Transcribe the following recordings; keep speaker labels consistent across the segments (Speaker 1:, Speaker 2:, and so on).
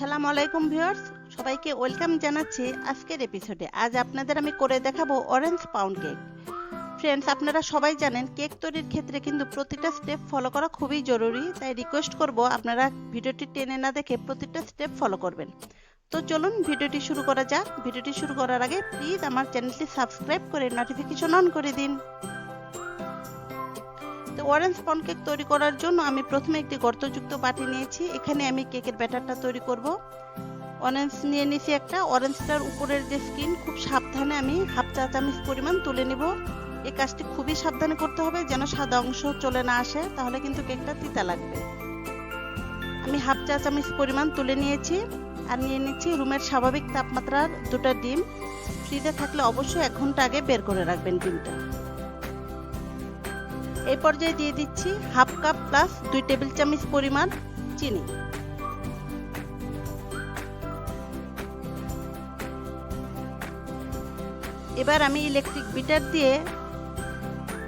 Speaker 1: আসসালামু আলাইকুম ভিউয়ার্স, সবাইকে ওয়েলকাম জানাচ্ছি আজকের এপিসোডে। আজ আপনাদের আমি করে দেখাবো অরেঞ্জ পাউন্ড কেক। ফ্রেন্ডস, আপনারা সবাই জানেন কেক তৈরির ক্ষেত্রে কিন্তু প্রতিটা স্টেপ ফলো করা খুবই জরুরি, তাই রিকোয়েস্ট করব আপনারা ভিডিওটি টেনে না দেখে প্রতিটা স্টেপ ফলো করবেন। তো চলুন ভিডিওটি শুরু করা যাক। ভিডিওটি শুরু করার আগে প্লিজ আমার চ্যানেলটি সাবস্ক্রাইব করে নোটিফিকেশন অন করে দিন। তো অরেঞ্জ পাউন্ড কেক তৈরি করার জন্য আমি প্রথমে একটি গর্তযুক্ত বাটি নিয়েছি। এখানে আমি কেকের ব্যাটারটা তৈরি করব। অরেঞ্জ নিয়ে নিয়েছি একটা। অরেঞ্জটার উপরের যে স্কিন খুব সাবধানে আমি হাফ চা চামচ পরিমাণ তুলে নিব। এই কাজটি খুবই সাবধানে করতে হবে যেন সাদা অংশ চলে না আসে, তাহলে কিন্তু কেকটা তিতা লাগবে। আমি হাফ চা চামচ পরিমাণ তুলে নিয়েছি। আর নিয়ে নিচ্ছি রুমের স্বাভাবিক তাপমাত্রার দুটো ডিম। ফ্রিজে থাকলে অবশ্যই 1 ঘন্টা আগে বের করে রাখবেন ডিমটা। এই পর্যায়ে দিয়ে দিচ্ছি হাফ কাপ প্লাস 2 টেবিল চামচ পরিমাণ চিনি। এবার আমি ইলেকট্রিক বিটার দিয়ে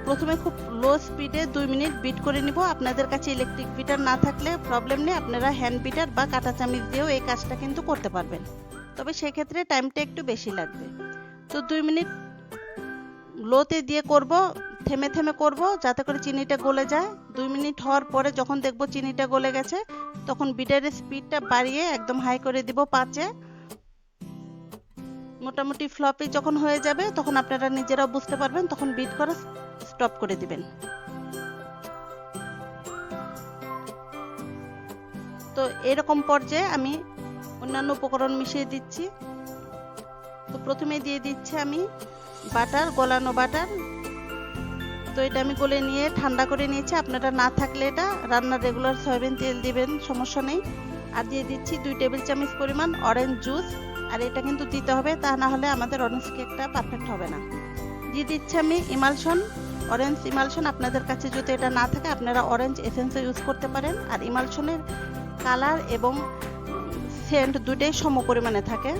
Speaker 1: প্রথমে খুব লো স্পিডে 2 মিনিট বিট করে নিব। আপনাদের কাছে ইলেকট্রিক বিটার না থাকলে প্রবলেম নেই, আপনারা হ্যান্ড বিটার বা কাঁটা চামচ দিয়েও এই কাজটা কিন্তু করতে পারবেন, তবে সেক্ষেত্রে টাইমটা একটু বেশি লাগবে। তো 2 মিনিট লোতে দিয়ে করব, থেমে থেমে করব যাতে করে চিনিটা গলে যায়। 2 মিনিট হওয়ার পরে যখন দেখব চিনিটা গলে গেছে, তখন বিটারের স্পিডটা বাড়িয়ে একদম হাই করে দিব 5-এ। মোটামুটি ফ্লপি যখন হয়ে যাবে তখন আপনারা নিজেরাও বুঝতে পারবেন, তখন বিট করা স্টপ করে দিবেন। তো এরকম পর্যায়ে আমি অন্যান্য উপকরণ মিশিয়ে দিচ্ছি। তো প্রথমে দিয়ে দিচ্ছি আমি বাটার, গলানো বাটার। তো এটা আমি গলে নিয়ে ঠান্ডা করে নিয়েছি। আপনারা না থাকলে এটা রান্নার রেগুলার সয়াবিন তেল দিবেন, সমস্যা নেই। আর দিয়ে দিচ্ছি 2 টেবিল চামচ পরিমাণ অরেঞ্জ জুস। আর এটা কিন্তু দিতে হবে, তা না হলে আমাদের অরেঞ্জ কেকটা পারফেক্ট হবে না। দিয়ে দিচ্ছি আমি ইমালশন, অরেঞ্জ ইমালশন। আপনাদের কাছে যদি এটা না থাকে আপনারা অরেঞ্জ এসেন্সও ইউজ করতে পারেন। আর ইমালশনের কালার এবং সেন্ট দুটোই সম পরিমাণে থাকে।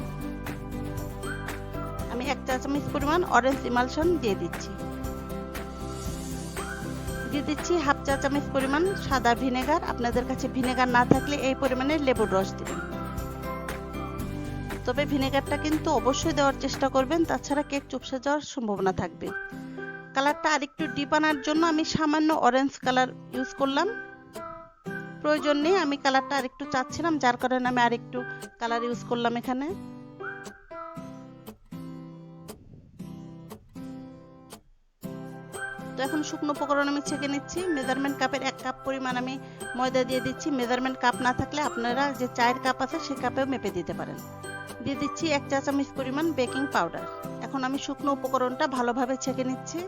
Speaker 1: আমি 1 চা চামচ পরিমাণ অরেঞ্জ ইমালশন দিয়ে দিচ্ছি। দিয়ে দিচ্ছি হাফ চা চামচ পরিমাণ সাদা ভিনেগার। আপনাদের কাছে ভিনেগার না থাকলে এই পরিমাণে লেবুর রস দিবেন, তবে ভিনেগারটা কিন্তু অবশ্যই দেওয়ার চেষ্টা করবেন, তাছাড়া কেক চুপসে যাওয়ার সম্ভাবনা থাকবে। কালারটা আরেকটু ডিপ আনার জন্য আমি সামান্য অরেঞ্জ কালার ইউজ করলাম। প্রয়োজন নেই, আমি কালারটা আরেকটু চাচ্ছিলাম, যার কারণে আমি আরেকটু কালার ইউজ করলাম এখানে। তো এখন শুকনো উপকরণ আমি ছেঁকে নিচ্ছি। মেজারমেন্ট কাপের 1 কাপ পরিমাণ আমি ময়দা দিয়ে দিচ্ছি। মেজারমেন্ট কাপ না থাকলে আপনারা যে চায়ের কাপ আছে সেই কাপেও মেপে দিতে পারেন। দিয়ে দিচ্ছি 1 চা চামচ পরিমাণ বেকিং পাউডার। এখন আমি শুকনো উপকরণটা ভালোভাবে ছেঁকে নিচ্ছি।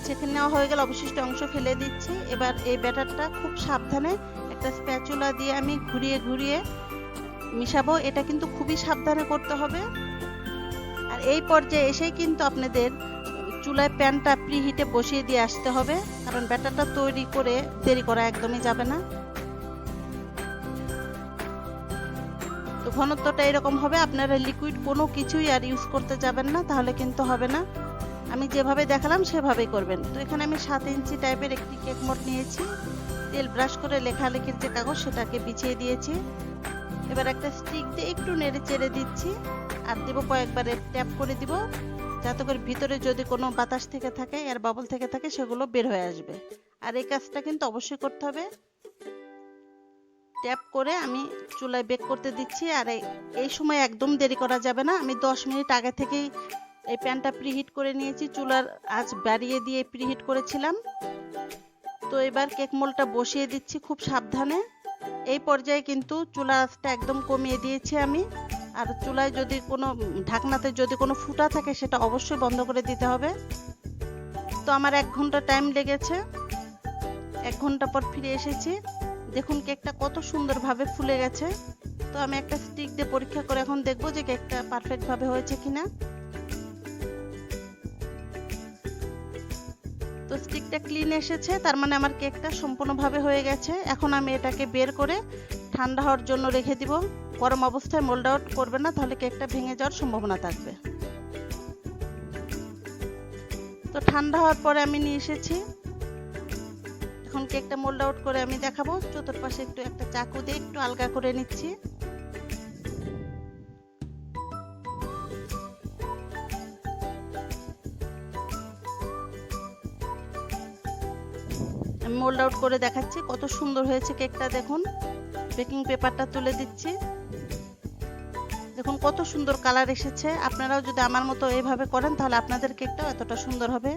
Speaker 1: ছেঁকে নেওয়া হয়ে গেলে অবশিষ্ট অংশ ফেলে দিচ্ছি। এবার এই ব্যাটারটা খুব সাবধানে একটা স্প্যাচুলা দিয়ে আমি ঘুরিয়ে ঘুরিয়ে মিশাবো। এটা কিন্তু খুবই সাবধানে করতে হবে। আর এই পর্যায়ে এসেই কিন্তু আপনাদের চুলায় প্যানটা প্রিহিটে বসিয়ে দিয়ে আসতে হবে, কারণ ব্যাটারটা তৈরি করে দেরি করা একদমই যাবে না। তো ঘনত্বটা এরকম হবে, আপনারা লিকুইড কোনো কিছুই আর ইউজ করতে যাবেন না, তাহলে কিন্তু হবে না। আমি যেভাবে দেখালাম সেভাবেই করবেন। তো এখানে আমি 7 ইঞ্চি টাইপের একটি কেক মোল্ড নিয়েছি। তেল ব্রাশ করে লেখালেখির যে কাগজ সেটাকে বিছিয়ে দিয়েছি। এবার একটা স্টিক দিয়ে একটু নেড়ে চেড়ে দিচ্ছি। আর দিব কয়েকবারে ট্যাপ করে দিব, যাতে করে ভিতরে যদি কোনো বাতাস থেকে থাকে, এয়ার বাবল থেকে থাকে, সেগুলো বের হয়ে আসবে। আর এই কাজটা কিন্তু অবশ্যই করতে হবে। ট্যাপ করে আমি চুলায় বেক করতে দিচ্ছি। আর এই সময় একদম দেরি করা যাবে না। আমি 10 মিনিট আগে থেকেই এই প্যানটা প্রিহিট করে নিয়েছি, চুলার আঁচ বাড়িয়ে দিয়ে প্রিহিট করেছিলাম। তো এবার কেক মোল্ডটা বসিয়ে দিচ্ছি খুব সাবধানে। এই পর্যায়ে কিন্তু চুলার আঁচটা একদম কমিয়ে দিয়েছি আমি। আর চুলায় যদি কোনো ঢাকনাতে যদি কোনো ফুটা থাকে সেটা অবশ্যই বন্ধ করে দিতে হবে। তো আমার 1 ঘন্টা টাইম লেগেছে। 1 ঘন্টা পর ফিরে এসেছি। দেখুন কেকটা কত সুন্দরভাবে ফুলে গেছে। তো আমি একটা স্টিক দিয়ে পরীক্ষা করে এখন দেখবো যে কেকটা পারফেক্ট ভাবে হয়েছে কিনা। তো স্টিকটা ক্লিন এসেছে, তার মানে আমার কেকটা সম্পূর্ণভাবে হয়ে গেছে। এখন আমি এটাকে বের করে ঠান্ডা হওয়ার জন্য রেখে দিব। গরম অবস্থায় মোল্ড আউট করবে না, তাহলে কেকটা ভেঙে যাওয়ার সম্ভাবনা থাকবে। তো ঠান্ডা হওয়ার পরে আমি নিয়ে এসেছি। এখন কেকটা মোল্ড আউট করে আমি দেখাবো। চতুর্পাশে একটু একটা চাকু দিয়ে একটু আলগা করে নিচ্ছি। আমি মোল্ড আউট করে দেখাচ্ছি কত সুন্দর হয়েছে কেকটা। দেখুন, বেকিং পেপারটা তুলে দিচ্ছি। দেখুন কত সুন্দর কালার এসেছে। আপনারাও যদি আমার মতো এইভাবে করেন তাহলে আপনাদের কেকটাও এতটা সুন্দর হবে।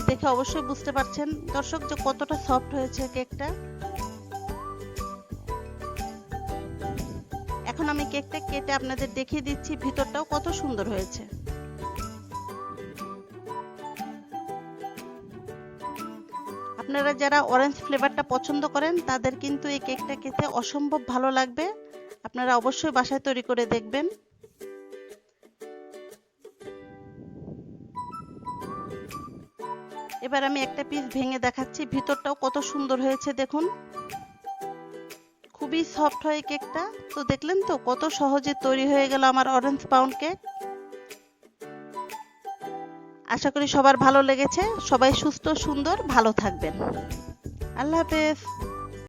Speaker 1: দেখে অবশ্যই বুঝতে পারছেন দর্শক যে কতটা সফট হয়েছে কেকটা। এখন আমি কেকটা কেটে আপনাদের দেখিয়ে দিচ্ছি ভিতরটাও কত সুন্দর হয়েছে। আপনারা যারা অরেঞ্জ ফ্লেভারটা পছন্দ করেন তাদের কিন্তু এই কেকটা খেতে অসম্ভব ভালো লাগবে। আপনারা অবশ্যই বাসায় তৈরি করে দেখবেন। এবার আমি একটা পিস ভেঙে দেখাচ্ছি, ভিতরটাও কত সুন্দর হয়েছে। দেখুন, খুবই সফট হয় কেকটা। তো দেখলেন তো কত সহজে তৈরি হয়ে গেল আমার অরেঞ্জ পাউন্ড কেক। আশা করি সবার ভালো লেগেছে। সবাই সুস্থ সুন্দর ভালো থাকবেন। আল্লাহ হাফেজ।